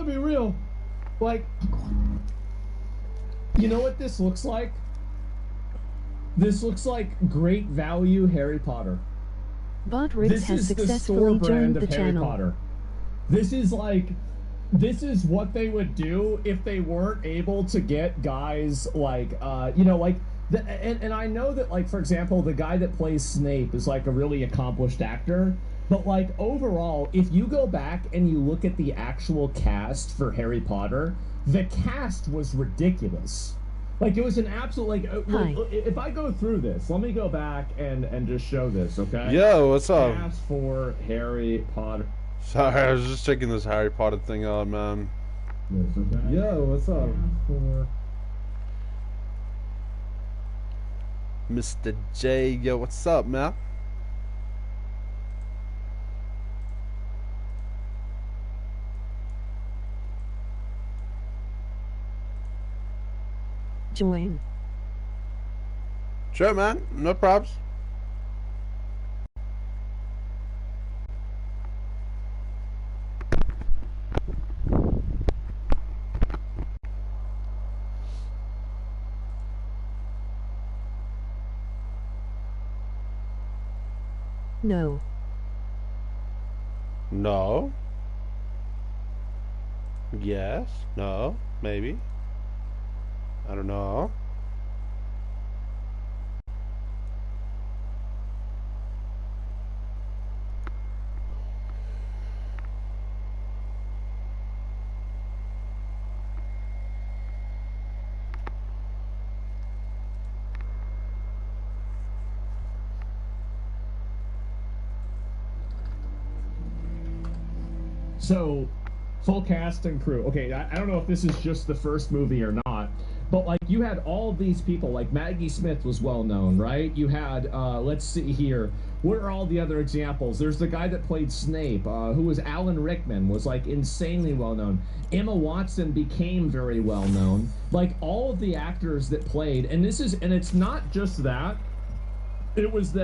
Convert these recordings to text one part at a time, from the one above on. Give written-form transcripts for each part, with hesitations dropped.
gonna be real. Like, you know what this looks like? This looks like great value Harry Potter. Bot Riggs has successfully joined the channel. Potter. This is like, this is what they would do if they weren't able to get guys like, you know, like, and I know that, like, for example, the guy that plays Snape is like a really accomplished actor, but like overall, if you go back and you look at the actual cast for Harry Potter, the cast was ridiculous. Like, it was an absolute, like, if I go through this, let me go back and just show this, okay? Yo, what's up? Cast for Harry Potter. Sorry, I was just checking this Harry Potter thing out, man. Yes, okay. Yo, what's up? For... Mr. J, yo, what's up, man? Join. Sure, man. No probs. No. No. Yes. No. Maybe. I don't know. So, full cast and crew. Okay, I don't know if this is just the first movie or not, but like you had all of these people, like Maggie Smith was well known, right? You had, let's see here, what are all the other examples? There's the guy that played Snape, who was Alan Rickman, was like insanely well known. Emma Watson became very well known. Like all of the actors that played, and this is, and it's not just that, it was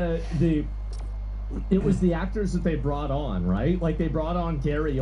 it was the actors that they brought on, right? Like they brought on Gary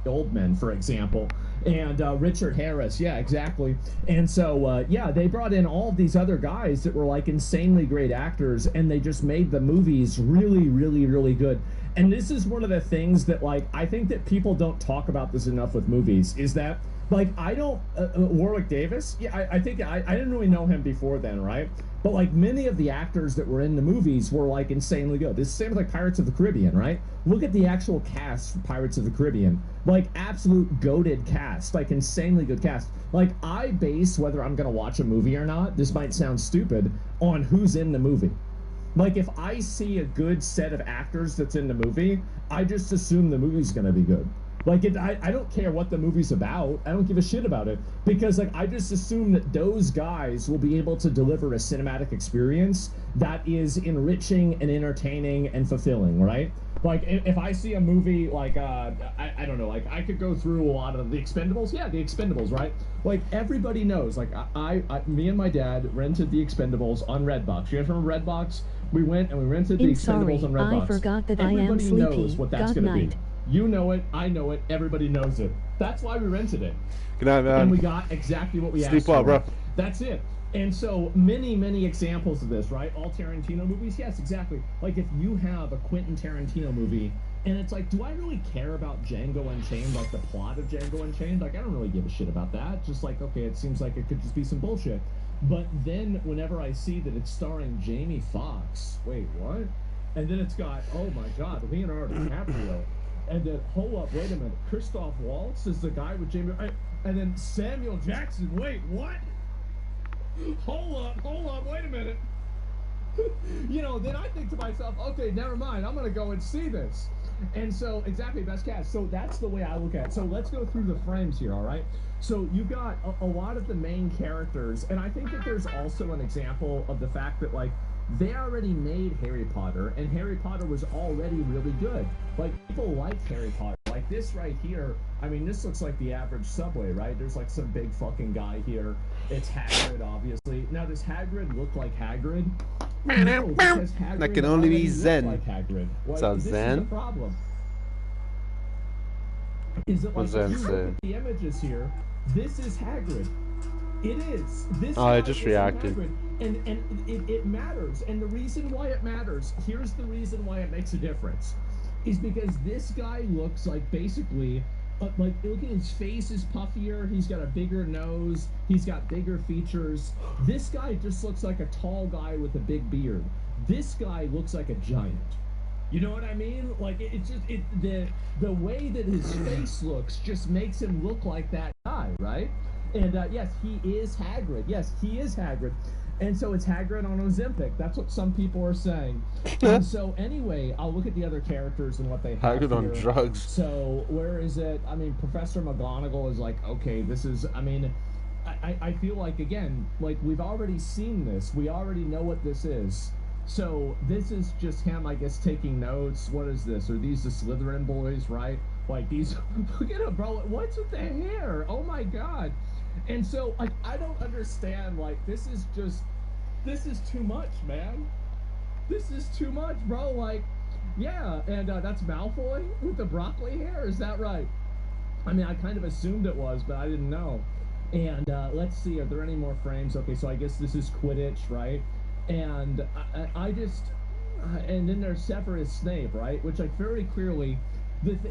Oldman, for example, and Richard Harris. Yeah, exactly. And so, yeah, they brought in all of these other guys that were like insanely great actors, and they just made the movies really, really, really good. And this is one of the things that, like, I think that people don't talk about this enough with movies, is that, like, I don't, Warwick Davis, yeah, I think, I didn't really know him before then, right? But, like, many of the actors that were in the movies were, like, insanely good. It's the same with, like, Pirates of the Caribbean, right? Look at the actual cast for Pirates of the Caribbean. Like, absolute goated cast. Like, insanely good cast. Like, I base whether I'm going to watch a movie or not, this might sound stupid, on who's in the movie. Like, if I see a good set of actors that's in the movie, I just assume the movie's going to be good. Like, I don't care what the movie's about. I don't give a shit about it. Because, like, I just assume that those guys will be able to deliver a cinematic experience that is enriching and entertaining and fulfilling, right? Like, if I see a movie, like, I don't know, like, I could go through a lot of The Expendables. Yeah, The Expendables, right? Like, everybody knows. Like, me and my dad rented The Expendables on Redbox. You guys remember Redbox? We went and we rented The Expendables on Redbox. I forgot that I am sleepy. Everybody knows what that's going to be. You know it, I know it, everybody knows it. That's why we rented it. Good night, man. And we got exactly what we asked for. Sleep well, bro. That's it. And so many, many examples of this, right? All Tarantino movies? Yes, exactly. Like if you have a Quentin Tarantino movie, and it's like, do I really care about Django Unchained, like the plot of Django Unchained? Like, I don't really give a shit about that. Just like, okay, it seems like it could just be some bullshit. But then whenever I see that it's starring Jamie Foxx, wait, what? And then it's got, oh my God, Leonardo DiCaprio. And then, hold up, wait a minute. Christoph Waltz is the guy with Jamie... And then Samuel Jackson, wait, what? Hold up, wait a minute. You know, then I think to myself, okay, never mind, I'm going to go and see this. And so, exactly, best cast. So that's the way I look at it. So let's go through the frames here, all right? So you've got a lot of the main characters, and I think that there's also an example of the fact that, like, they already made Harry Potter, and Harry Potter was already really good. Like, people like Harry Potter. Like, this right here, I mean, this looks like the average subway, right? There's, like, some big fucking guy here. It's Hagrid, obviously. Now, does Hagrid look like Hagrid? No, because Hagrid that can only be already Zen. Like Hagrid. Like, So this Zen? is the problem. is that, like, Was if you look insane. at the images here, this is Hagrid. It is. This Oh, I guy just is reacted. Hagrid. And it matters. And the reason why it matters, here's the reason why it makes a difference, is because this guy looks like basically, like, look at his face is puffier, he's got a bigger nose, he's got bigger features. This guy just looks like a tall guy with a big beard. This guy looks like a giant. You know what I mean? Like, it's just the way that his face looks just makes him look like that guy, right? And yes, he is Hagrid. Yes, he is Hagrid. And so it's Hagrid on Ozempic. That's what some people are saying. And so anyway, I'll look at the other characters and what they have Hagrid on here. drugs. So where is it? I mean, Professor McGonagall is like, okay, this is, I mean, I feel like, again, like, we've already seen this. We already know what this is. So this is just him, I guess, taking notes. What is this? Are these the Slytherin boys, right? Like, these, look at him, bro. What's with the hair? Oh my God. And so, like, I don't understand, like, this is too much, man. This is too much, bro. Like, yeah, and that's Malfoy with the broccoli hair, is that right? I mean, I kind of assumed it was, but I didn't know. And let's see, are there any more frames? Okay, so I guess this is Quidditch, right? And I just, and then there's Severus Snape, right? Which, like, very clearly,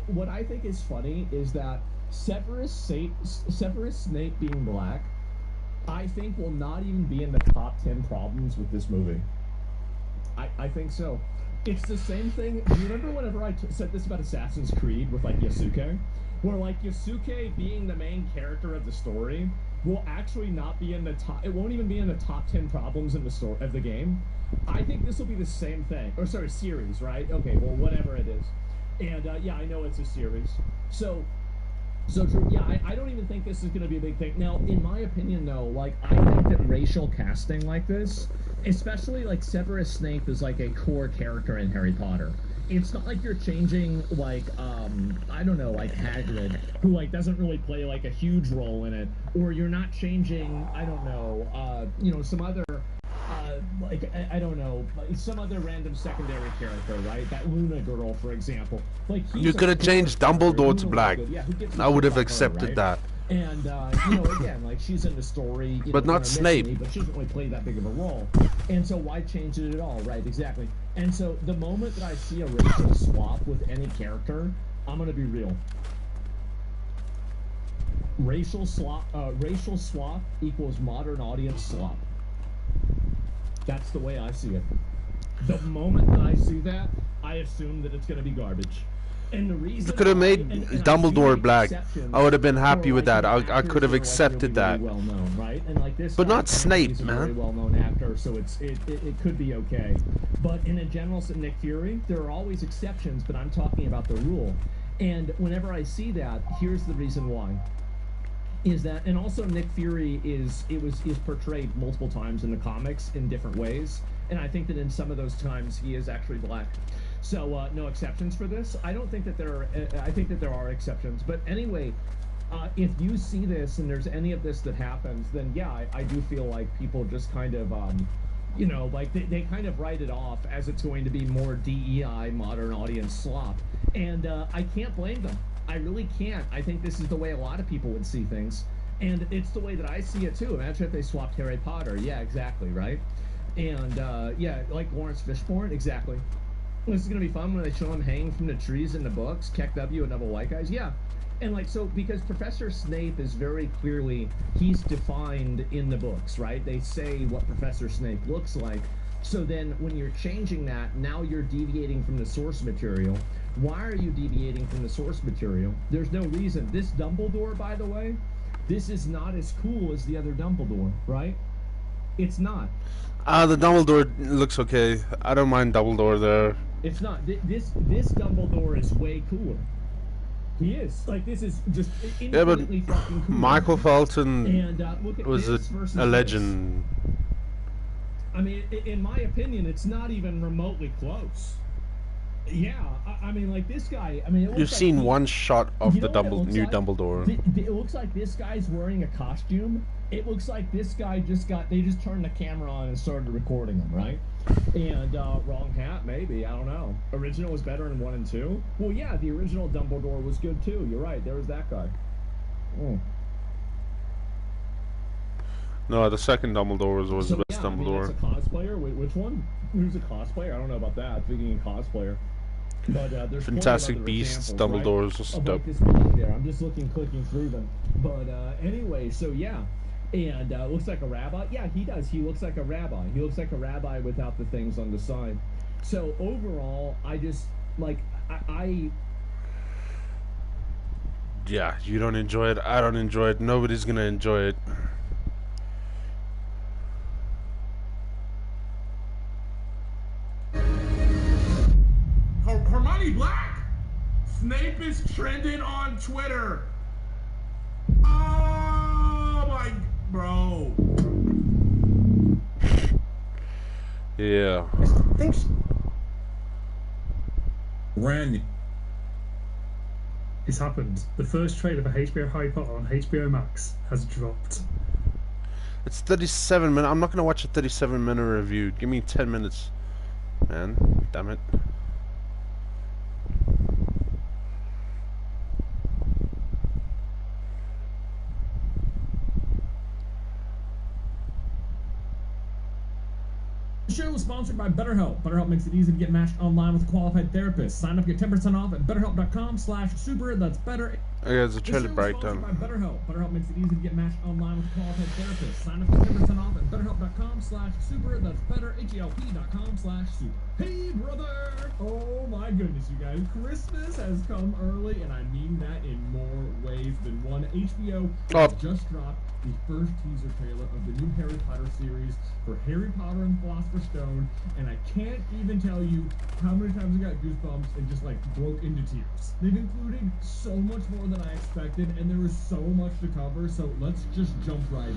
what I think is funny is that Severus Snape being black, I think will not even be in the top 10 problems with this movie. I think so. It's the same thing. Do you remember whenever I said this about Assassin's Creed with, like, Yasuke? Where, like, Yasuke being the main character of the story will actually not be in the top, it won't even be in the top 10 problems in the story of the game. I think this will be the same thing. Or, sorry, series, right? Okay, well, whatever it is. And, yeah, I know it's a series. So true. Yeah, I don't even think this is going to be a big thing. Now, in my opinion, though, like, I think that racial casting like this, especially, like, Severus Snape is, like, a core character in Harry Potter. It's not like you're changing, like, I don't know, like Hagrid, who, like, doesn't really play, like, a huge role in it. Or you're not changing, I don't know, you know, some other, like, I don't know, some other random secondary character, right? That Luna girl, for example. Like, You could have changed Dumbledore to black. Yeah, I would have accepted that. And, you know, again, like, she's in the story. But not Snape. But she doesn't really play that big of a role. And so why change it at all? Right, exactly. And so the moment that I see a racial swap with any character, I'm going to be real. Racial swap equals modern audience slop. That's the way I see it. The moment that I see that, I assume that it's going to be garbage. And the reason You could have made Dumbledore black. I would have been happy with that. I could have like, accepted that. Well known, right? And like this, But not Snape, he's a man. very well-known actor, so it could be okay. But in a general sense, Nick Fury, there are always exceptions, but I'm talking about the rule. And whenever I see that, here's the reason why. Is that, and also Nick Fury is portrayed multiple times in the comics in different ways, and I think that in some of those times he is actually black. So no exceptions for this. I don't think that there are. I think that there are exceptions. But anyway, if you see this and there's any of this that happens, then yeah, I do feel like people just kind of, you know, like they kind of write it off as it's going to be more DEI, modern audience slop, and I can't blame them. I really can't. I think this is the way a lot of people would see things, and it's the way that I see it too. Imagine if they swapped Harry Potter. Yeah, exactly, right? And yeah, like Lawrence Fishburne, exactly. This is gonna be fun when they show him hanging from the trees in the books. Keck W and double white guys. Yeah, and like so because Professor Snape is very clearly he's defined in the books, right? They say what Professor Snape looks like. So then when you're changing that, now you're deviating from the source material. Why are you deviating from the source material? There's no reason. This Dumbledore, by the way, this is not as cool as the other Dumbledore, right? It's not. The Dumbledore looks okay. I don't mind Dumbledore there. It's not. This Dumbledore is way cooler. He is. Like, this is just infinitely fucking cool. Michael Felton and, look at was a legend. This. I mean, in my opinion, it's not even remotely close. Yeah, I mean, like this guy. I mean, you've seen one shot of the new Dumbledore. It looks like this guy's wearing a costume. It looks like this guy they just turned the camera on and started recording him, right? And wrong hat, maybe, I don't know. Original was better in 1 and 2. Well, yeah, the original Dumbledore was good too. You're right. There was that guy. Mm. No, the second Dumbledore was the best Dumbledore. I mean, that's a cosplayer. Wait, which one? Who's a cosplayer? I don't know about that. Thinking cosplayer. But there's Fantastic Beasts, Dumbledores, right? About this being there. I'm just clicking through them. But anyway, so yeah. And looks like a rabbi. Yeah, he does. He looks like a rabbi. He looks like a rabbi without the things on the side. So overall, I just like Yeah, you don't enjoy it. I don't enjoy it. Nobody's gonna enjoy it. Hermione Black! Snape is trending on Twitter. Oh my, bro. Yeah. Thanks. Ren. It's happened. The first trailer for HBO Harry Potter on HBO Max has dropped. It's 37 minutes. I'm not gonna watch a 37-minute review. Give me 10 minutes, man. Damn it. The show is sponsored by BetterHelp. BetterHelp makes it easy to get matched online with a qualified therapist. Sign up, get 10% off at betterhelp.com/super. That's better. Okay, there's a trailer breakdown. By BetterHelp. BetterHelp makes it easy to get matched online with a qualified therapist. Sign up, get 10% off at betterhelp.com/super. That's betterhelp.com/super. Hey, brother! Oh my goodness, you guys. Christmas has come early, and I mean that in more ways than one. HBO has just dropped the first teaser trailer of the new Harry Potter series for Harry Potter and the Philosopher's Stone, and I can't even tell you how many times I got goosebumps and just like broke into tears. They've included so much more than I expected, and there is so much to cover, so let's just jump right in.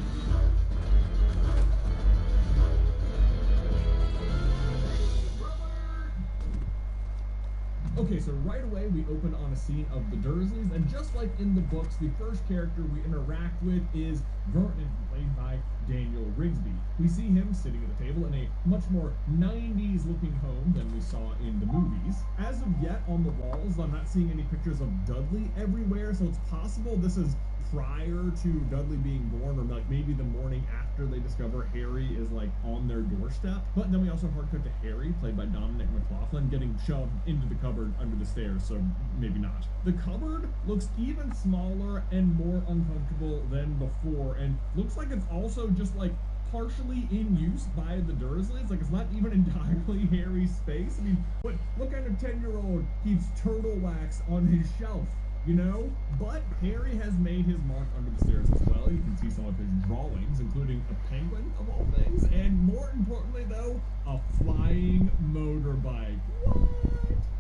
Okay, so right away we open on a scene of the Dursleys, and just like in the books, the first character we interact with is Vernon, played by Daniel Rigsby. We see him sitting at a table in a much more 90s looking home than we saw in the movies. As of yet, on the walls, I'm not seeing any pictures of Dudley everywhere, so it's possible this is prior to Dudley being born, or like maybe the morning after they discover Harry is like on their doorstep. But then we also hard cut to Harry, played by Dominic McLaughlin, getting shoved into the cupboard under the stairs, so maybe not. The cupboard looks even smaller and more uncomfortable than before, and looks like it's also just like partially in use by the Dursleys. Like, it's not even entirely Harry's space. I mean, what kind of 10-year-old keeps turtle wax on his shelf? You know? But Harry has made his mark under the stairs as well. You can see some of his drawings, including a penguin, of all things, and more importantly, though, a flying motorbike. What?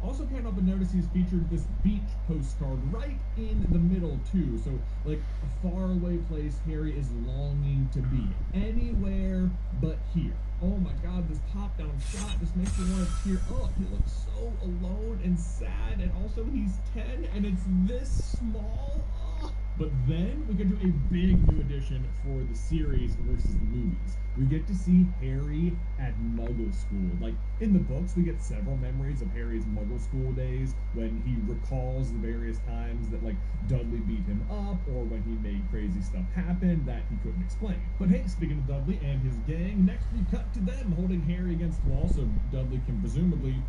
Also can't help but notice he's featured this beach postcard right in the middle, too. So, like, a faraway place Harry is longing to be. Anywhere but here. Oh my god, this top-down shot just makes me want to tear up. He looks so alone and sad, and also he's 10, and it's this small. Oh. But then we get to a big new addition for the series versus the movies. We get to see Harry at Muggle school. Like, in the books, we get several memories of Harry's Muggle school days when he recalls the various times that, like, Dudley beat him up, or when he made crazy stuff happen that he couldn't explain. But hey, speaking of Dudley and his gang, next we cut to them holding Harry against the wall so Dudley can presumably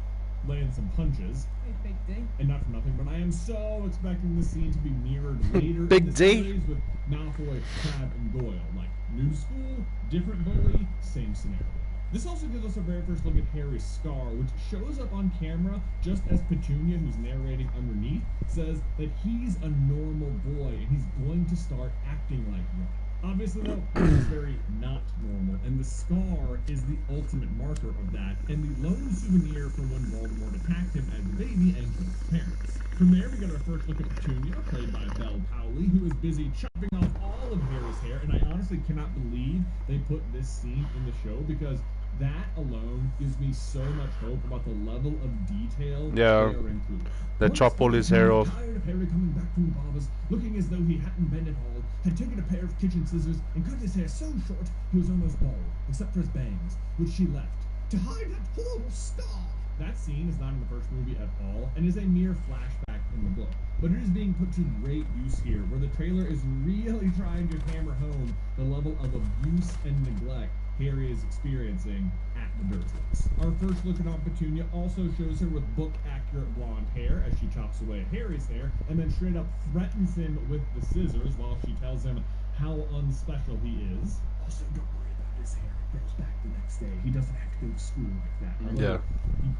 land some punches. Hey, Big D. And not for nothing, but I am so expecting this scene to be mirrored later Big in the D. series with Malfoy, Crabbe, and Goyle. Like, new school, different bully, same scenario. This also gives us our very first look at Harry's scar, which shows up on camera just as Petunia, who's narrating underneath, says that he's a normal boy and he's going to start acting like one. Obviously, though, it's very not normal, and the scar is the ultimate marker of that, and the lone souvenir from when Voldemort attacked him as a baby and killed his parents. From there, we get our first look at Petunia, played by Belle Powley, who is busy chopping off all of Harry's hair, and I honestly cannot believe they put this scene in the show, because That alone gives me so much hope about the level of detail Yeah. they are including. They chop all his hair off. Tired of Harry coming back from the barber's, looking as though he hadn't been at all, had taken a pair of kitchen scissors and cut his hair so short he was almost bald, except for his bangs, which she left to hide that horrible scar. That scene is not in the first movie at all, and is a mere flashback in the book. But it is being put to great use here, where the trailer is really trying to hammer home the level of abuse and neglect Harry is experiencing at the Dursleys. Our first look at Aunt Petunia also shows her with book-accurate blonde hair as she chops away Harry's hair, and then straight up threatens him with the scissors while she tells him how unspecial he is. Also, don't worry about his hair. It grows back the next day. He doesn't have to go to school like that. Yeah.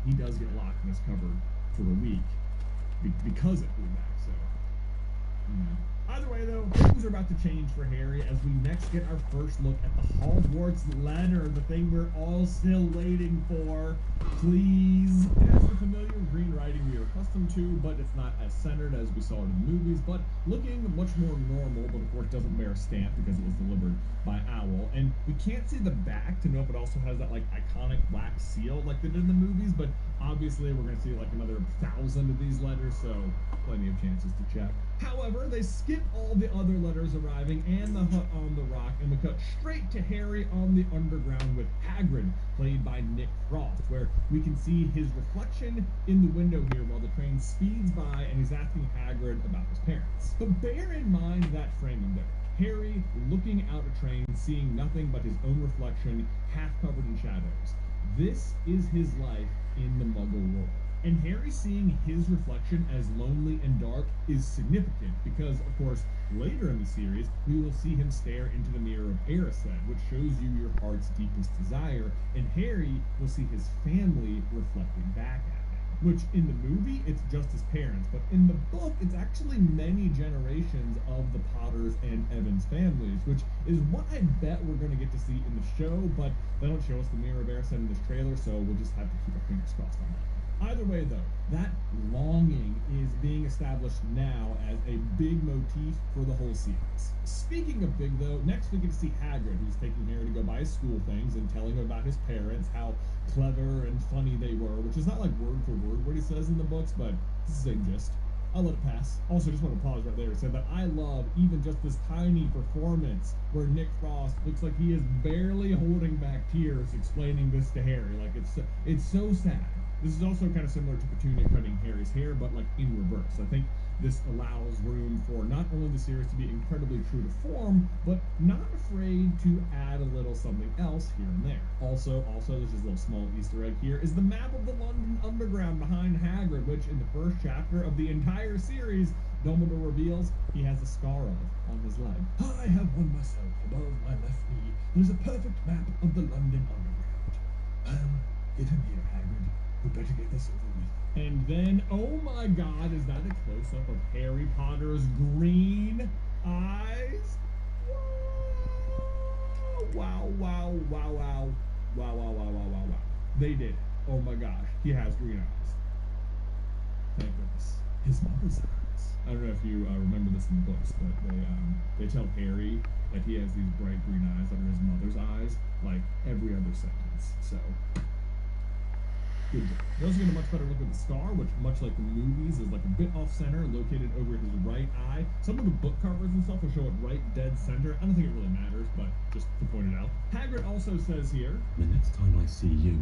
He does get locked in his cupboard for a week because it grew back, so... Either way, though, things are about to change for Harry as we next get our first look at the Hogwarts letter, the thing we're all still waiting for. Please. It has the familiar green writing we are accustomed to, but it's not as centered as we saw it in the movies, but looking much more normal, but of course doesn't bear a stamp because it was delivered by Owl. And we can't see the back to know if it also has that, like, iconic black seal like they did in the movies, but obviously we're going to see, like, another 1,000 of these letters, so plenty of chances to check. However, they skip all the other letters arriving and the hut on the rock, and we cut straight to Harry on the underground with Hagrid, played by Nick Frost, where we can see his reflection in the window here while the train speeds by, and he's asking Hagrid about his parents. But bear in mind that framing there. Harry looking out a train, seeing nothing but his own reflection, half covered in shadows. This is his life in the Muggle world. And Harry seeing his reflection as lonely and dark is significant because, of course, later in the series, we will see him stare into the mirror of Erised, which shows you your heart's deepest desire, and Harry will see his family reflecting back at him. Which, in the movie, it's just his parents, but in the book, it's actually many generations of the Potters and Evans families, which is what I bet we're going to get to see in the show, but they don't show us the mirror of Erised in this trailer, so we'll just have to keep our fingers crossed on that. Either way, though, that longing is being established now as a big motif for the whole series. Speaking of big, though, next we get to see Hagrid, who's taking Harry to go buy school things and telling him about his parents, how clever and funny they were, which is not like word for word what he says in the books, but this is a gist. I'll let it pass. Also, just want to pause right there and say that I love even just this tiny performance where Nick Frost looks like he is barely holding back tears explaining this to Harry. Like, it's so sad. This is also kind of similar to Petunia cutting Harry's hair, but like in reverse. I think this allows room for not only the series to be incredibly true to form, but not afraid to add a little something else here and there. Also, there's this little small Easter egg here, is the map of the London Underground behind Hagrid, which in the first chapter of the entire series, Dumbledore reveals he has a scar of on his leg. I have one myself above my left knee. There's a perfect map of the London Underground. Well, get him here, Hagrid. We better get this over with. And then, oh my god, is that a close-up of Harry Potter's green eyes? Wow, wow, wow, wow, wow, wow, wow, wow, wow, wow. They did it. Oh my gosh, he has green eyes. Thank goodness. His mother's eyes. I don't know if you remember this in the books, but they tell Harry that he has these bright green eyes that are his mother's eyes, like every other sentence. So... good job. We also get a much better look at the scar, which, much like the movies, is like a bit off-center, located over his right eye. Some of the book covers and stuff will show it right dead center. I don't think it really matters, but just to point it out. Hagrid also says here, the next time I see you,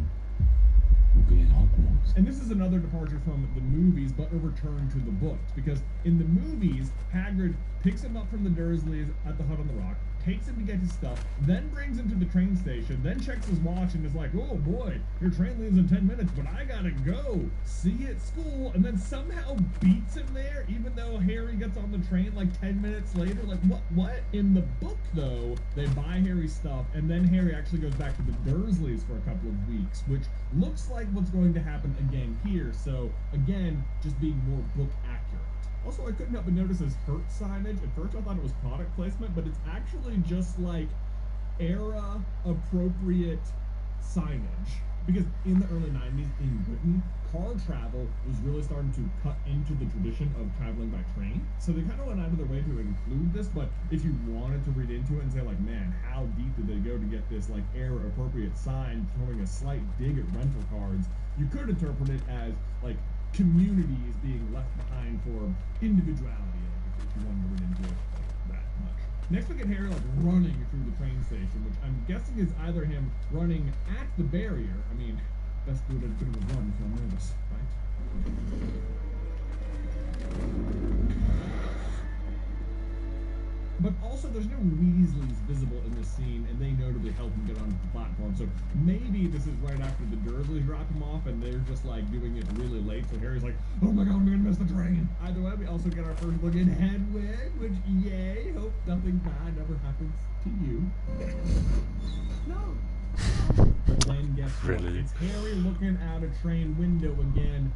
will be in Hogwarts. And this is another departure from the movies, but a return to the books. Because in the movies, Hagrid picks him up from the Dursleys at the hut on the rock, takes him to get his stuff, then brings him to the train station, then checks his watch and is like, oh boy, your train leaves in 10 minutes, but I gotta go. See you at school, and then somehow beats him there, even though Harry gets on the train like 10 minutes later. Like, what? In the book, though, they buy Harry's stuff, and then Harry actually goes back to the Dursleys for a couple of weeks, which looks like what's going to happen again here. So, again, just being more book accurate. Also, I couldn't help but notice his hurt signage. At first I thought it was product placement, but it's actually just like era appropriate signage. Because in the early 90s in Britain, Britain, car travel was really starting to cut into the tradition of traveling by train. So they kind of went out of their way to include this, but if you wanted to read into it and say like, man, how deep did they go to get this like era-appropriate sign throwing a slight dig at rental cars, you could interpret it as like communities being left behind for individuality, like, if you wanted to read into it that much. Next we get Harry like running through the train station, which I'm guessing is either him running at the barrier. I mean, best do it as good of a run if you're nervous, right? But also, there's no Weasleys visible in this scene, and they notably help him get onto the platform. So maybe this is right after the Dursleys drop him off, and they're just like doing it really late. So Harry's like, "Oh my God, I'm gonna miss the train." Either way, we also get our first look at Hedwig, which yay! Hope nothing bad ever happens to you. No. But then guess what? Really? It's Harry looking out a train window again.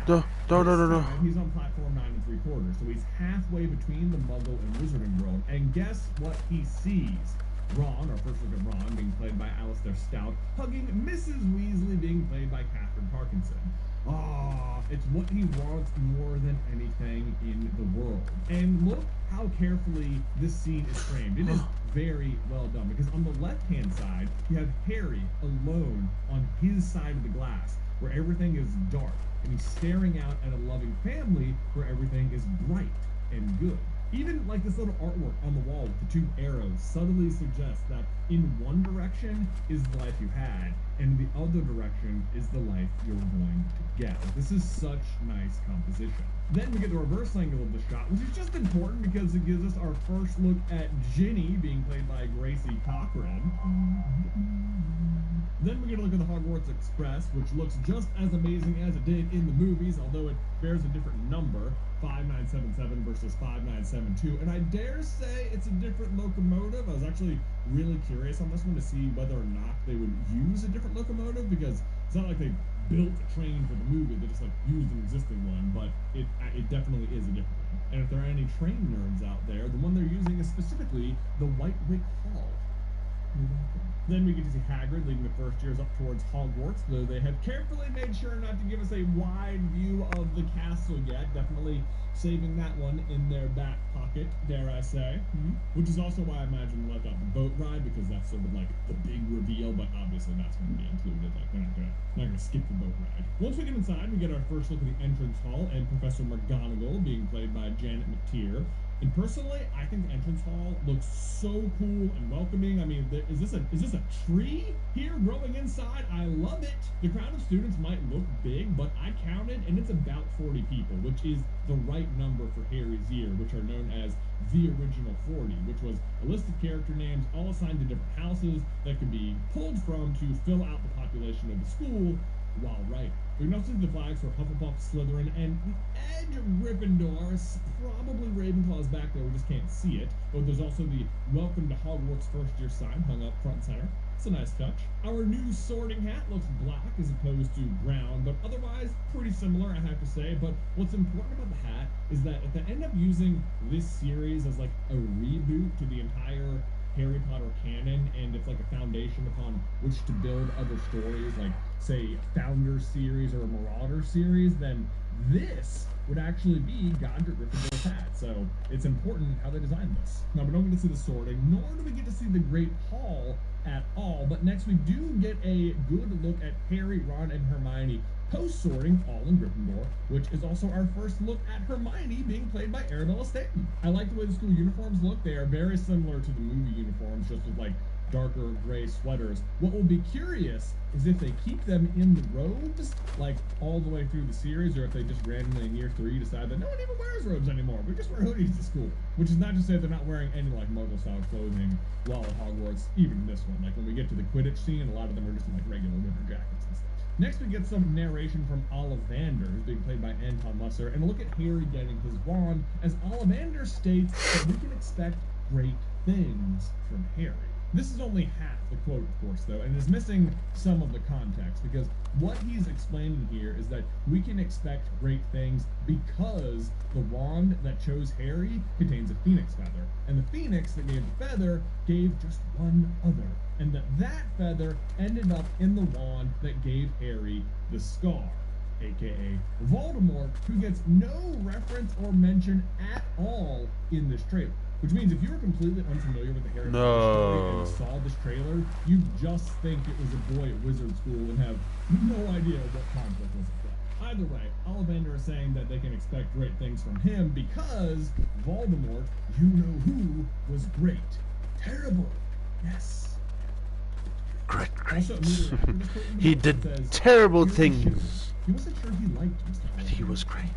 No. No. He's on platform 9 3/4, so he's halfway between the Muggle and Wizarding world. And guess what he sees? Ron, our first look at Ron, being played by Alistair Stout, hugging Mrs. Weasley, being played by Catherine Parkinson. Ah, it's what he wants more than anything in the world. And look how carefully this scene is framed. It is very well done, because on the left-hand side, you have Harry alone on his side of the glass, where everything is dark, and he's staring out at a loving family where everything is bright and good. Even like this little artwork on the wall with the two arrows subtly suggests that in one direction is the life you had, and the other direction is the life you're going to get. This is such nice composition. Then we get the reverse angle of the shot, which is just important because it gives us our first look at Ginny, being played by Gracie Cochran. Then we get a look at the Hogwarts Express, which looks just as amazing as it did in the movies, although it bears a different number, 5977 versus 5972. And I dare say it's a different locomotive. I was actually really curious on this one to see whether or not they would use a different locomotive, because it's not like they built a train for the movie, they just like used an existing one, but it definitely is a different one. And if there are any train nerds out there, the one they're using is specifically the White Wick Hall. Then we get to see Hagrid leading the first years up towards Hogwarts, though they have carefully made sure not to give us a wide view of the castle yet. Definitely saving that one in their back pocket, dare I say. Which is also why I imagine they left out the boat ride, because that's sort of like the big reveal, but obviously that's going to be included. Like, they're not gonna skip the boat ride. Once we get inside, we get our first look at the entrance hall and Professor McGonagall, being played by Janet McTeer. And personally, I think the entrance hall looks so cool and welcoming. I mean, is this a tree here growing inside? I love it. The crowd of students might look big, but I counted, and it's about 40 people, which is the right number for Harry's year, which are known as the original 40, which was a list of character names all assigned to different houses that could be pulled from to fill out the population of the school while writing. We can also see the flags for Hufflepuff, Slytherin, and the edge of Gryffindor. Probably Ravenclaw's back there, we just can't see it. But there's also the Welcome to Hogwarts First Year sign hung up front and center. It's a nice touch. Our new sorting hat looks black as opposed to brown, but otherwise pretty similar, I have to say. But what's important about the hat is that if they end up using this series as like a reboot to the entire Harry Potter canon, and it's like a foundation upon which to build other stories, like say a Founder series or a Marauder series, then this would actually be Godric Gryffindor's hat. So it's important how they designed this. Now we don't get to see the sorting, nor do we get to see the Great Hall at all, but next we do get a good look at Harry, Ron, and Hermione post-sorting, all in Gryffindor, which is also our first look at Hermione being played by Arabella Stanton. I like the way the school uniforms look. They are very similar to the movie uniforms, just with like darker gray sweaters. What will be curious is if they keep them in the robes, like all the way through the series, or if they just randomly in year 3 decide that no one even wears robes anymore, we just wear hoodies to school. Which is not to say they're not wearing any like Muggle-style clothing while at Hogwarts, even in this one. Like when we get to the Quidditch scene, a lot of them are just in like regular winter jackets and stuff. Next, we get some narration from Ollivander, who's being played by Anton Lesser, and a look at Harry getting his wand, as Ollivander states that we can expect great things from Harry. This is only half the quote, of course, though, and is missing some of the context, because what he's explaining here is that we can expect great things because the wand that chose Harry contains a phoenix feather, and the phoenix that gave the feather gave just one other, and that feather ended up in the wand that gave Harry the scar, aka Voldemort, who gets no reference or mention at all in this trailer. Which means if you were completely unfamiliar with the Harry Potter story and saw this trailer, you just think it was a boy at wizard school and have no idea what conflict was at play. Either way, Ollivander is saying that they can expect great things from him because Voldemort, you know who, was great. Terrible. Yes. Great. Also, immediately after this quote, He did terrible things. He wasn't sure he liked Mr. But he was great.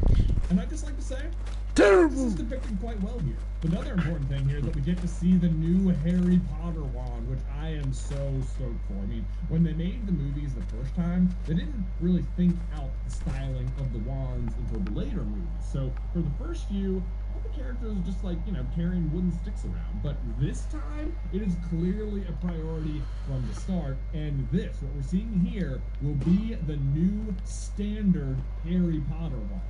And I'd just like to say, Terrible. this is depicted quite well here. Another important thing here is that we get to see the new Harry Potter wand, which I am so stoked for. I mean, when they made the movies the first time, they didn't really think out the styling of the wands until the later movies. So for the first few, all the characters are just like, you know, carrying wooden sticks around. But this time, it is clearly a priority from the start. And this, what we're seeing here, will be the new standard Harry Potter wand.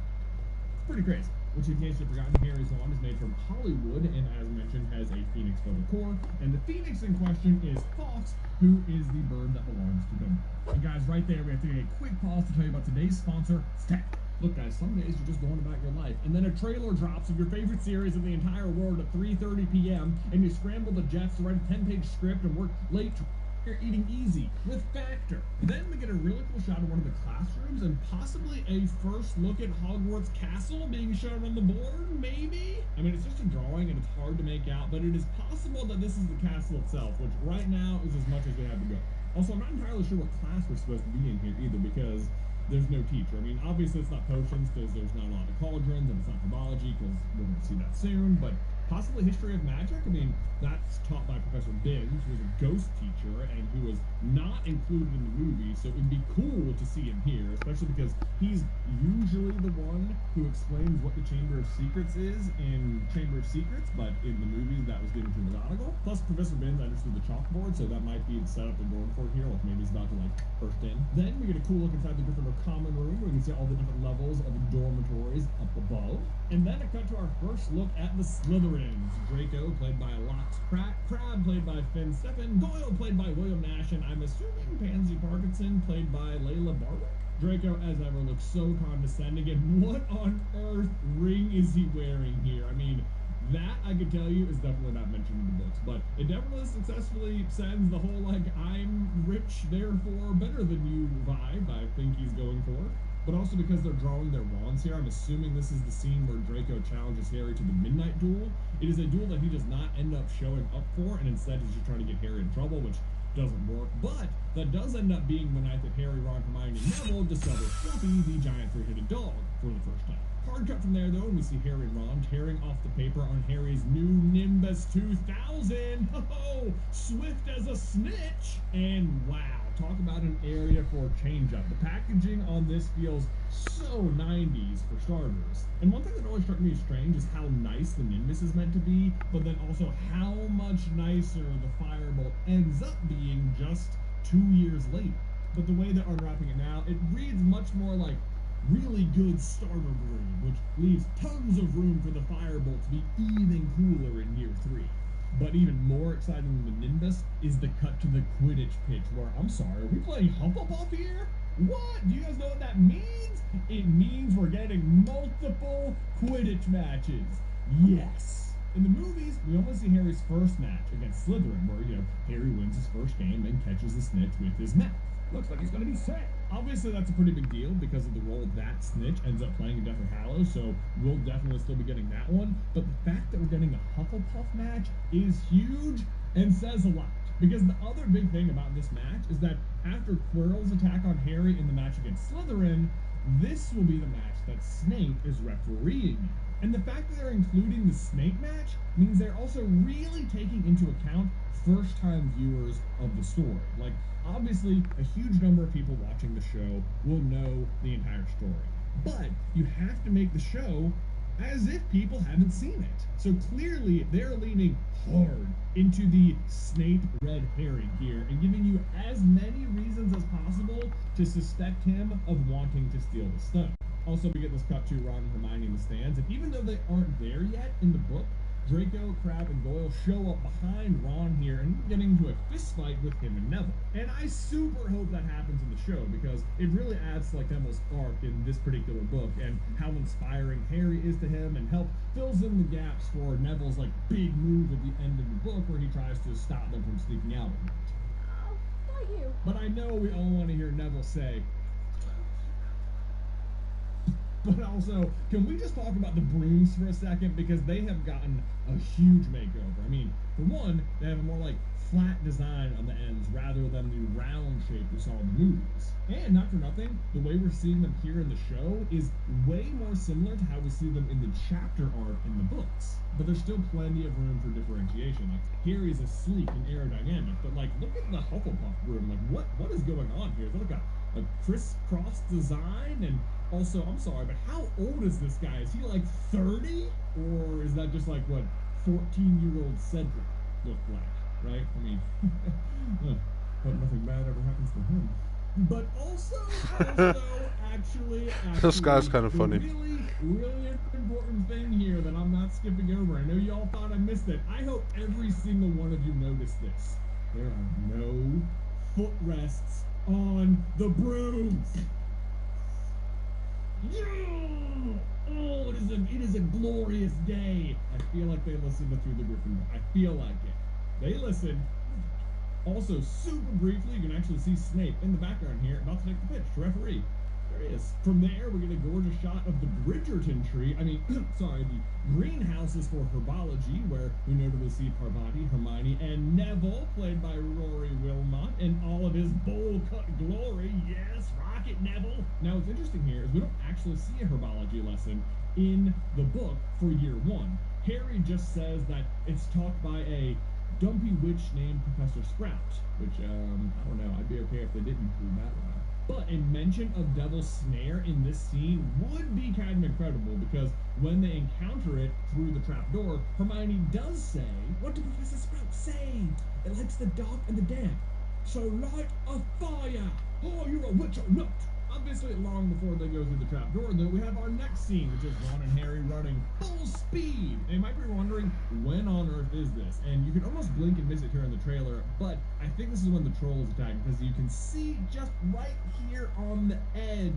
It's pretty crazy. Which, in case you've forgotten, Harry's wand is made from Hollywood and, as mentioned, has a phoenix feather core. And the phoenix in question is Fox, who is the bird that belongs to them. And guys, right there, we have to take a quick pause to tell you about today's sponsor, Stat. Look, guys, some days you're just going about your life, and then a trailer drops of your favorite series in the entire world at 3:30 p.m., and you scramble the jets to write a 10-page script and work late to you're eating easy with Factor. Then we get a really cool shot of one of the classrooms and possibly a first look at Hogwarts Castle being shown on the board, maybe? I mean, it's just a drawing and it's hard to make out, but it is possible that this is the castle itself, which right now is as much as we have to go. Also, I'm not entirely sure what class we're supposed to be in here either, because there's no teacher. I mean, obviously it's not potions because there's not a lot of cauldrons, and it's not herbology because we're going to see that soon, but possibly history of magic. I mean, that's taught by Professor Binns, who was a ghost teacher and who was not included in the movie, so it would be cool to see him here, especially because he's usually the one who explains what the Chamber of Secrets is in Chamber of Secrets, but in the movies that was given to McGonagall. Plus, Professor Binns understood the chalkboard, so that might be the setup they're going for here, like maybe he's about to, like, burst in. Then we get a cool look inside the Gryffindor common room, where we can see all the different levels of the dormitories up above. And then a cut to our first look at the Slytherins. Draco, played by Allot, Crabbe, played by Finn Stephen, Goyle, played by William Nash, and I'm assuming Pansy Parkinson, played by Layla Barwick. Draco, as ever, looks so condescending, and what on earth ring is he wearing here? I mean, that, I can tell you, is definitely not mentioned in the books, but it definitely successfully sends the whole, like, I'm rich, therefore better than you vibe I think he's going for. But also because they're drawing their wands here, I'm assuming this is the scene where Draco challenges Harry to the Midnight Duel. It is a duel that he does not end up showing up for, and instead he's just trying to get Harry in trouble, which doesn't work. But that does end up being the night that Harry, Ron, Hermione, and Neville discover Fluffy, the giant three-headed dog, for the first time. Hard cut from there, though, and we see Harry and Ron tearing off the paper on Harry's new Nimbus 2000. Ho-ho! Swift as a snitch! And wow, talk about an area for change-up. The packaging on this feels so 90s for starters. And one thing that always struck me as strange is how nice the Nimbus is meant to be, but then also how much nicer the Firebolt ends up being just 2 years later. But the way they're unwrapping it now, it reads much more like really good starter broom, which leaves tons of room for the Firebolt to be even cooler in year 3. But even more exciting than the Nimbus is the cut to the Quidditch pitch, where, I'm sorry, are we playing Hufflepuff here? What? Do you guys know what that means? It means we're getting multiple Quidditch matches. Yes! In the movies, we only see Harry's first match against Slytherin, where, you know, Harry wins his first game and catches the snitch with his mouth. Looks like he's gonna be sick. Obviously, that's a pretty big deal because of the role that snitch ends up playing in Deathly Hallows, so we'll definitely still be getting that one. But the fact that we're getting a Hufflepuff match is huge and says a lot. Because the other big thing about this match is that after Quirrell's attack on Harry in the match against Slytherin, this will be the match that Snape is refereeing. And the fact that they're including the Snape match means they're also really taking into account first-time viewers of the story. Like, obviously, a huge number of people watching the show will know the entire story. But you have to make the show as if people haven't seen it. So clearly they're leaning hard into the Snape red herring here and giving you as many reasons as possible to suspect him of wanting to steal the stone. Also, we get this cut to Ron and Hermione in the stands, and even though they aren't there yet in the book, Draco, Crabbe, and Goyle show up behind Ron here and getting into a fist fight with him and Neville. And I super hope that happens in the show because it really adds to like Neville's arc in this particular book and how inspiring Harry is to him and fills in the gaps for Neville's like big move at the end of the book where he tries to stop them from sneaking out at night. Oh, not you. But I know we all want to hear Neville say, but also, can we just talk about the brooms for a second? Because they have gotten a huge makeover. I mean, for one, they have a more like flat design on the ends rather than the round shape we saw in the movies. And not for nothing, the way we're seeing them here in the show is way more similar to how we see them in the chapter art in the books. But there's still plenty of room for differentiation. Like, Harry's is sleek and aerodynamic, but like, look at the Hufflepuff broom. Like, what is going on here? Is that like a crisscross design? And also, I'm sorry, but how old is this guy? Is he like 30? Or is that just like what 14-year-old Cedric looked like, right? I mean, hope nothing bad ever happens to him. But also, actually, this guy's kind of funny. Really important thing here that I'm not skipping over. I know y'all thought I missed it. I hope every single one of you noticed this. There are no footrests on the brooms. Yeah! Oh, it is a glorious day. I feel like they listened to Through the Gryffindor. I feel like it. They listened. Also, super briefly, you can actually see Snape in the background here, about to take the pitch to referee. There he is. From there, we get a gorgeous shot of the Bridgerton tree. I mean, sorry, the greenhouses for herbology, where we notably see Parvati, Hermione, and Neville, played by Rory Wilmot, in all of his bowl-cut glory. Yes, rock it, Neville. Now, what's interesting here is we don't actually see a herbology lesson in the book for year one. Harry just says that it's taught by a dumpy witch named Professor Sprout, which, I don't know, I'd be okay if they didn't include that one. But a mention of Devil's Snare in this scene would be kind of incredible, because when they encounter it through the trapdoor, Hermione does say, what did Professor Sprout say? It likes the dark and the damp. So light a fire! Oh, you're a witch or not! Obviously, long before they go through the trapdoor, though, we have our next scene, which is Ron and Harry running full speed. And you might be wondering, when on earth is this? And you can almost blink and miss it here in the trailer, but I think this is when the trolls attack, because you can see just right here on the edge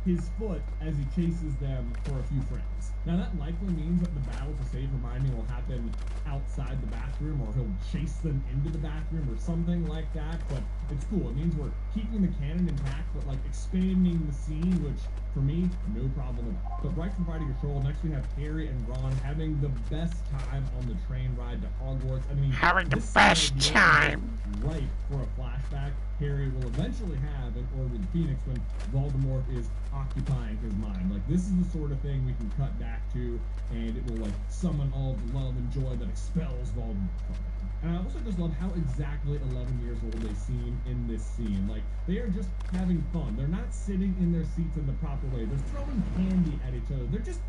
his foot as he chases them for a few frames. Now that likely means that the battle to save Hermione will happen outside the bathroom, or he'll chase them into the bathroom or something like that, but it's cool. It means we're keeping the canon intact, but like expanding the scene, which for me, no problem at all. But right from Fighting Control, next we have Harry and Ron having the best time on the train ride to Hogwarts. I mean, having the best time. Right for a flashback Harry will eventually have in Order of the Phoenix when Voldemort is occupying his mind. Like, this is the sort of thing we can cut back to, and it will like summon all the love and joy that expels Voldemort from him. And I also just love how exactly 11 years old they seem in this scene. Like, they are just having fun. They're not sitting in their seats in the proper way. They're throwing candy at each other. They're just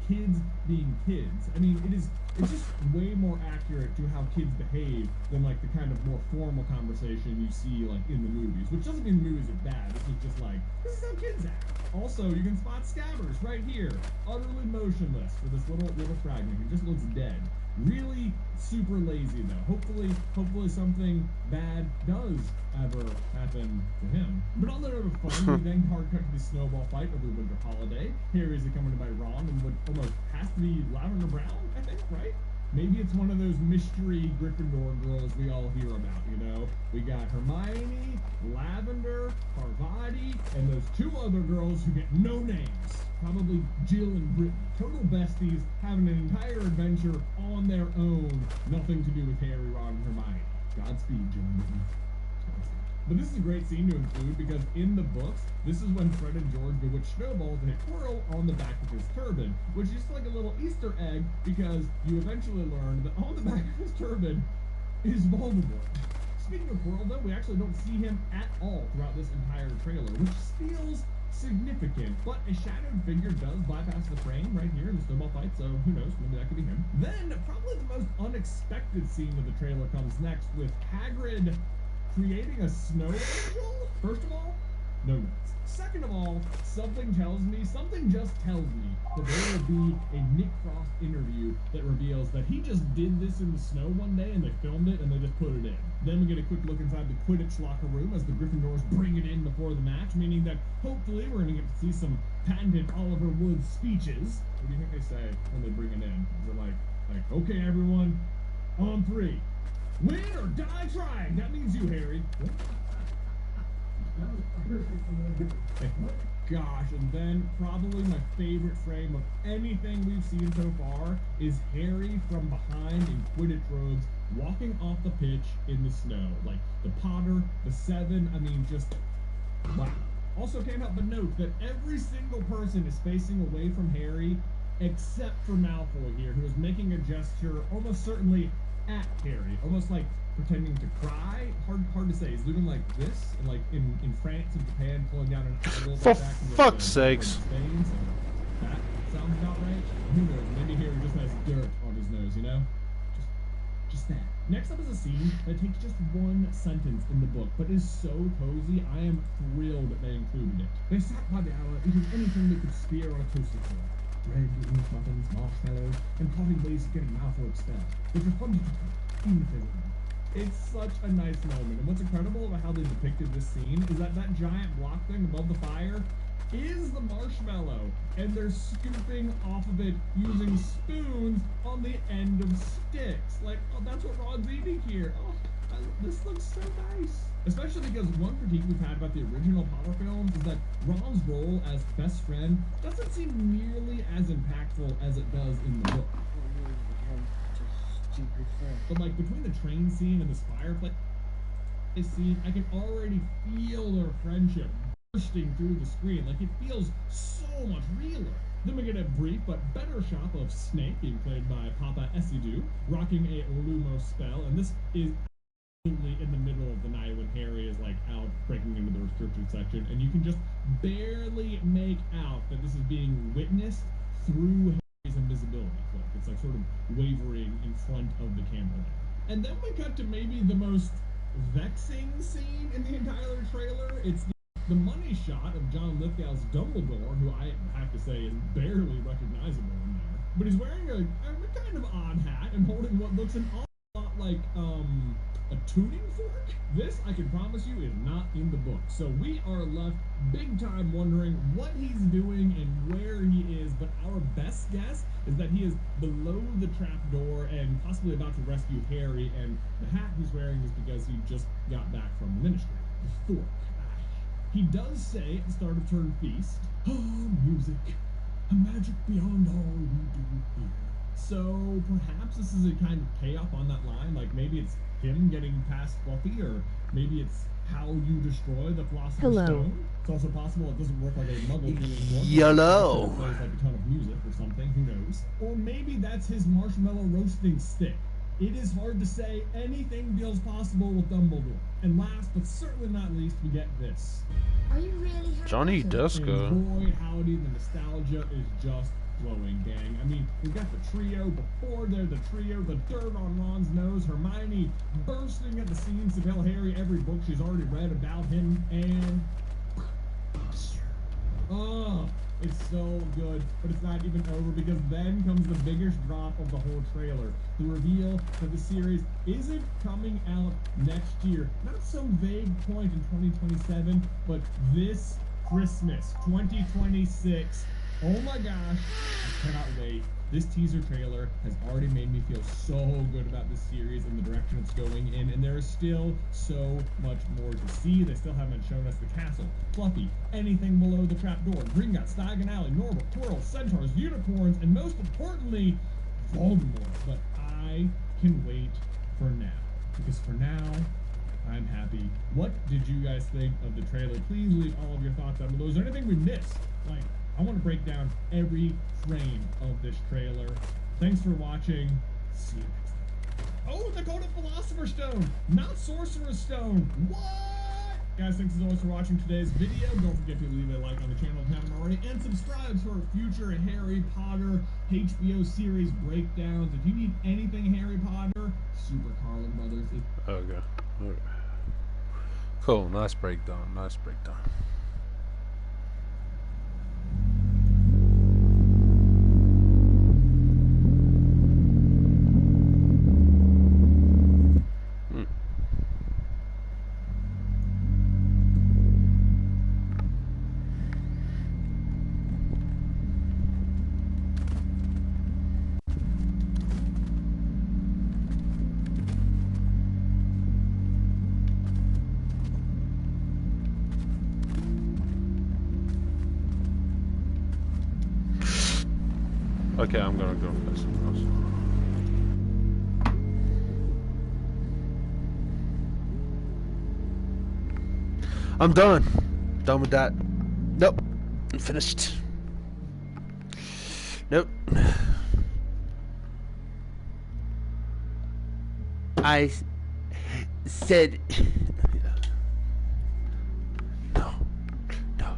kids being kids. I mean, it's just way more accurate to how kids behave than like the kind of more formal conversation you see like in the movies. Which doesn't mean the movies are bad. This is just like, this is how kids act. Also, you can spot Scabbers right here, utterly motionless for this little fragment. He just looks dead. Really super lazy though. Hopefully something bad does ever happen to him. But on the note of fun, we then hard cut to the snowball fight over the winter holiday. Harry's accompanied by Ron and what almost has to be Lavender Brown, I think, right? Maybe it's one of those mystery Gryffindor girls we all hear about, you know? We got Hermione, Lavender, Parvati, and those two other girls who get no names. Probably Jill and Brittany. Total besties having an entire adventure on their own. Nothing to do with Harry, Ron, and Hermione. Godspeed, Jill and Brittany. But this is a great scene to include because in the books, this is when Fred and George bewitch Snowball to hit Quirrell on the back of his turban, which is just like a little Easter egg because you eventually learn that on the back of his turban is Voldemort. Speaking of Quirrell, though, we actually don't see him at all throughout this entire trailer, which feels significant, but a shadowed figure does bypass the frame right here in the snowball fight, so who knows, maybe that could be him. Then, probably the most unexpected scene of the trailer comes next with Hagrid creating a snow angel. First of all, no notes. Second of all, something just tells me that there will be a Nick Frost interview that reveals that he just did this in the snow one day and they filmed it and they just put it in. Then we get a quick look inside the Quidditch locker room as the Gryffindors bring it in before the match, meaning that hopefully we're going to get to see some patented Oliver Wood speeches. What do you think they say when they bring it in? Is it like, okay everyone, on 3. Win or die trying! That means you, Harry. What? Gosh, and then probably my favorite frame of anything we've seen so far is Harry from behind in Quidditch robes walking off the pitch in the snow. Like the Potter, the 7, I mean, just wow. Also can't help but note that every single person is facing away from Harry except for Malfoy here, who is making a gesture almost certainly at Harry, almost like pretending to cry. Hard to say. He's doing like this, and like in France and Japan, pulling down an eyelid. For fuck's sakes. That sounds about right. Who knows? Maybe Harry just has dirt on his nose, you know? Just that. Next up is a scene that takes just one sentence in the book, but is so cozy. I am thrilled that they included it. They sat by the hour eating anything they could spear on a toasted floor. Bread, beans, muffins, marshmallows, and plotting ways of getting Malfoy expelled, which are fun to talk about, even if they were. It's such a nice moment, and what's incredible about how they depicted this scene is that that giant block thing above the fire is the marshmallow, and they're scooping off of it using spoons on the end of sticks. Like, oh, that's what Ron's eating here. Oh, this looks so nice. Especially because one critique we've had about the original Potter films is that Ron's role as best friend doesn't seem nearly as impactful as it does in the book. But like between the train scene and this fireplace scene, I can already feel their friendship bursting through the screen. Like it feels so much realer. Then we get a brief but better shot of Snape being played by Papa Esidu, rocking a Lumos spell, and this is absolutely in the middle of the night when Harry is like out breaking into the restricted section, and you can just barely make out that this is being witnessed through Harry's invisibility cloak. It's like sort of wavering in front of the camera. And then we cut to maybe the most vexing scene in the entire trailer. It's the money shot of John Lithgow's Dumbledore, who I have to say is barely recognizable in there. But he's wearing a kind of odd hat and holding what looks an awful lot like a tuning fork. This, I can promise you, is not in the book. So we are left big time wondering what he's doing and where he is, but our best guess is that he is below the trapdoor and possibly about to rescue Harry, and the hat he's wearing is because he just got back from the ministry. The fork. He does say at the start of Turn Feast, "Oh, music, a magic beyond all we do here." So perhaps this is a kind of payoff on that line, like maybe it's him getting past Fluffy, or maybe it's how you destroy the Philosopher's Stone. It's also possible it doesn't work like a muggle feeling. Yellow. It plays like a ton of music or something, who knows? Or maybe that's his marshmallow roasting stick. It is hard to say. Anything feels possible with Dumbledore. And last, but certainly not least, we get this. Are you really Johnny Duska. And boy, howdy, the nostalgia is just flowing, gang. I mean, we've got the trio before they're the trio, the dirt on Ron's nose, Hermione bursting at the seams to tell Harry every book she's already read about him, and oh, it's so good, but it's not even over, because then comes the biggest drop of the whole trailer, the reveal that the series isn't coming out next year, not some vague point in 2027, but this Christmas, 2026. Oh my gosh, I cannot wait. This teaser trailer has already made me feel so good about this series and the direction it's going in, and there is still so much more to see. They still haven't shown us the castle, Fluffy, anything below the trapdoor, Gringotts, Diagon Alley, Normal, Twirls, Centaurs, Unicorns, and most importantly, Voldemort. But I can wait for now, because for now, I'm happy. What did you guys think of the trailer? Please leave all of your thoughts down below. Is there anything we missed? Like, I want to break down every frame of this trailer. Thanks for watching. See you next time. Oh, they called it Philosopher's Stone, not Sorcerer's Stone. What? Guys, thanks as always for watching today's video. Don't forget to leave a like on the channel if you haven't already, and subscribe for future Harry Potter HBO series breakdowns. If you need anything Harry Potter, Super Carlin Brothers. Okay. Okay. Cool. Nice breakdown. Nice breakdown. Okay, I'm gonna go play something else. I'm done. Done with that. Nope. I'm finished. Nope. I said no. No.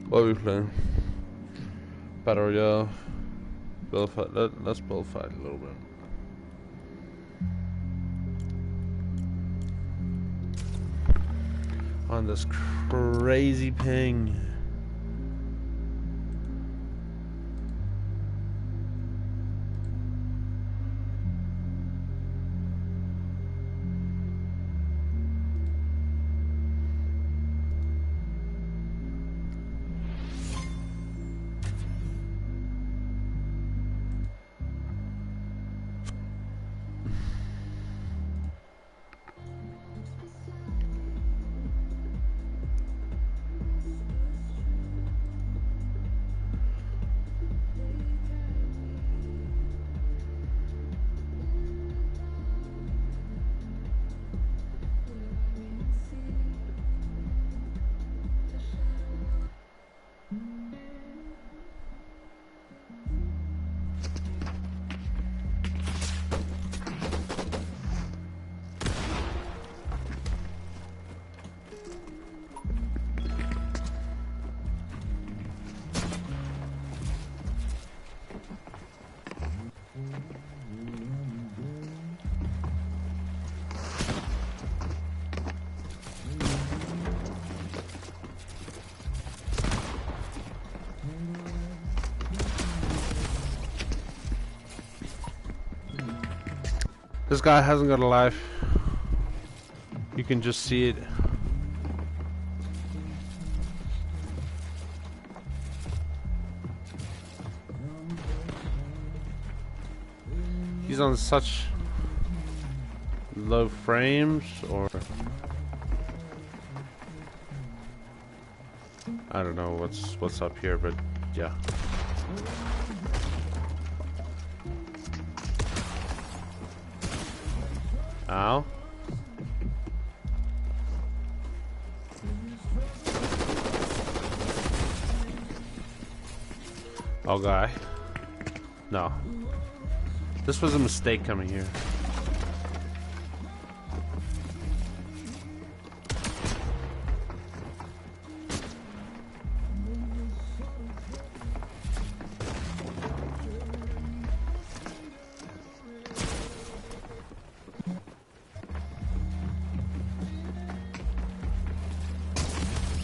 What are we playing? Battle Royale. Build fight. Let's build fight a little bit. On this crazy ping. This guy hasn't got a life. You can just see it. He's on such low frames, or I don't know what's up here, but yeah. Ow. Oh, guy. No. This was a mistake coming here.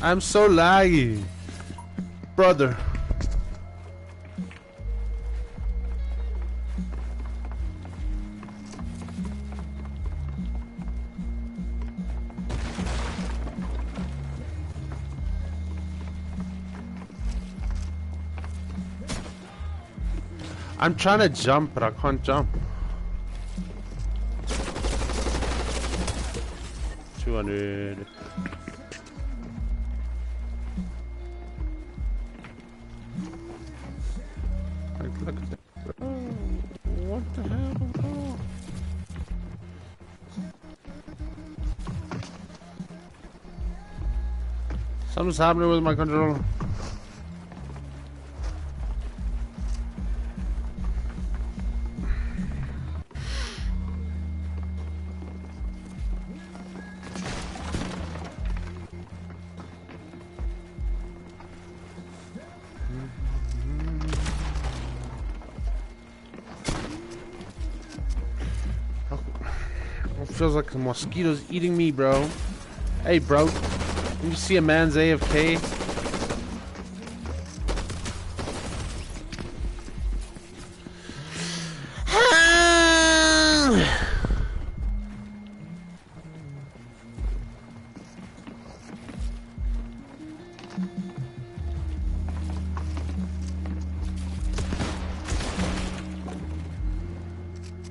I'm so laggy, brother. I'm trying to jump, but I can't jump. 200. Something's happening with my controller. It feels like the mosquito's eating me, bro. Hey, bro. Can you see a man's AFK?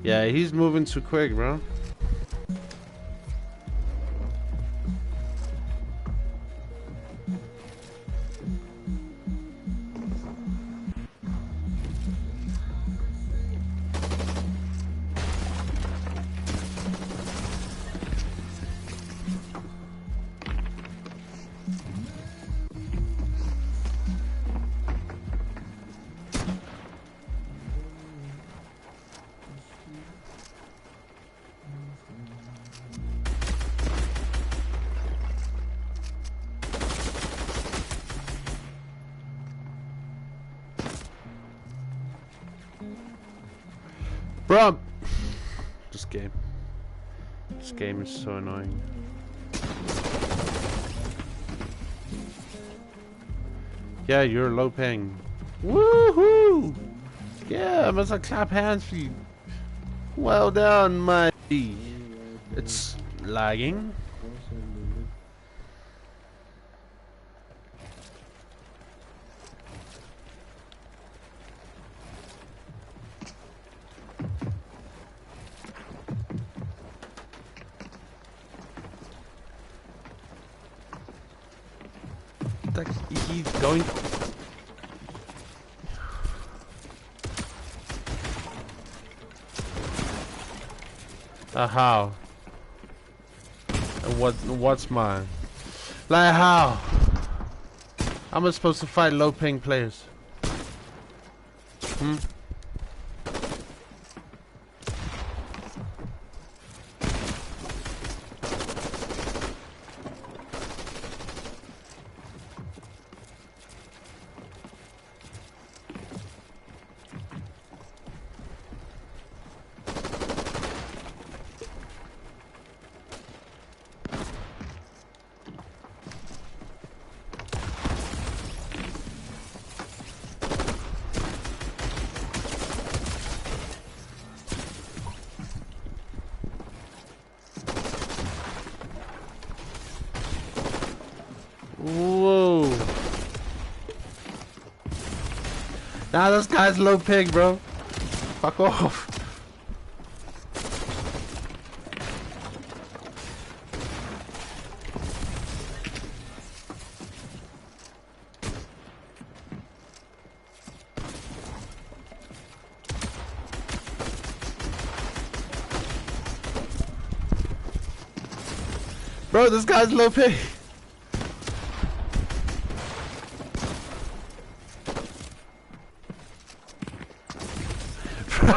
Yeah, he's moving too quick, bro. Bro, this game is so annoying. Yeah, you're low ping. Woohoo! Yeah, I must clap hands for you. Well done, my. It's lagging. He's going. How? What's mine? Like how? How am I supposed to fight low ping players? Hmm? Whoa. Nah, this guy's low pig, bro. Fuck off. Bro, this guy's low pig.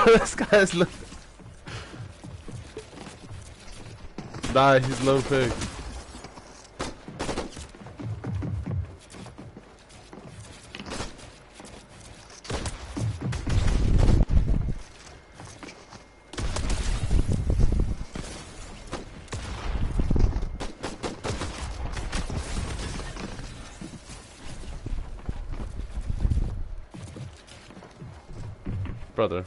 This guy's low. Nah, he's low pig. Brother.